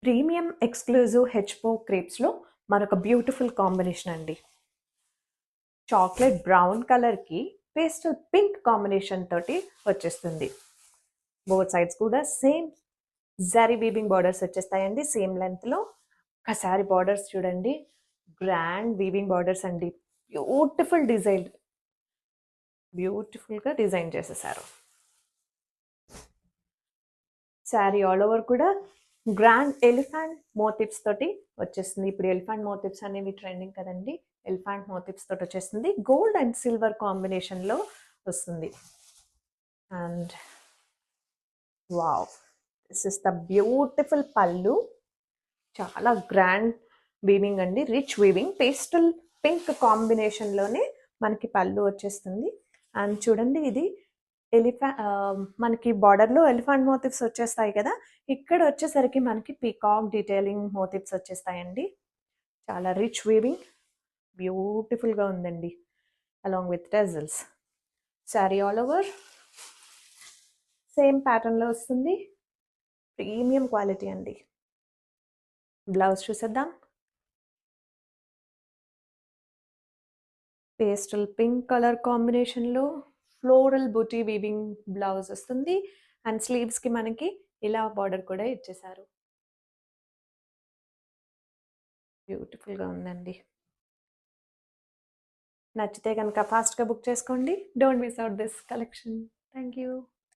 Premium exclusive హెచ్పో క్రేప్స్లో మరొక బ్యూటిఫుల్ కాంబినేషన్ అండి. చాక్లెట్ బ్రౌన్ కలర్కి పేస్టల్ పింక్ కాంబినేషన్ తోటి వచ్చేస్తుంది. బోత్ సైడ్స్ కూడా సేమ్ జరీ వీవింగ్ బార్డర్స్ వచ్చేస్తాయండి, సేమ్ లెంత్లో. ఒకసారి బార్డర్స్ చూడండి, గ్రాండ్ వీవింగ్ బార్డర్స్ అండి. బ్యూటిఫుల్గా డిజైన్ చేసేసారు. శారీ ఆల్ ఓవర్ కూడా గ్రాండ్ ఎలిఫెంట్ మోటివ్స్ తోటి వచ్చేస్తుంది. ఇప్పుడు ఎలిఫెంట్ మోటివ్స్ అనేవి ట్రెండింగ్ కదండి. ఎలిఫెంట్ మోటివ్స్ తోటి వచ్చేస్తుంది. గోల్డ్ అండ్ సిల్వర్ కాంబినేషన్లో వస్తుంది. And wow, this is the beautiful పళ్ళు. చాలా గ్రాండ్ వీవింగ్ అండి, రిచ్ వీవింగ్. పేస్టల్ పింక్ కాంబినేషన్లోనే మనకి పళ్ళు వచ్చేస్తుంది. అండ్ చూడండి, ఇది మనకి బార్డర్లో ఎలిఫెంట్ మోటివ్స్ వచ్చేస్తాయి కదా, ఇక్కడ వచ్చేసరికి మనకి పీకాక్ డీటెయిలింగ్ మోటివ్స్ వచ్చేస్తాయండి. చాలా రిచ్ వీవింగ్, బ్యూటిఫుల్గా ఉందండి, along with టెజల్స్. Sari all over same ప్యాటర్న్లో వస్తుంది. ప్రీమియం క్వాలిటీ అండి. బ్లౌజ్ చూసేద్దాం. పేస్టల్ పింక్ కలర్ కాంబినేషన్లో ఫ్లోరల్ బూటీ వీవింగ్ బ్లౌజ్ వస్తుంది. అండ్ స్లీవ్స్కి మనకి ఇలా బార్డర్ కూడా ఇచ్చేసారు. బ్యూటిఫుల్గా ఉందండి. నచ్చితే కనుక ఫాస్ట్గా బుక్ చేసుకోండి. Don't miss out this collection. Thank you.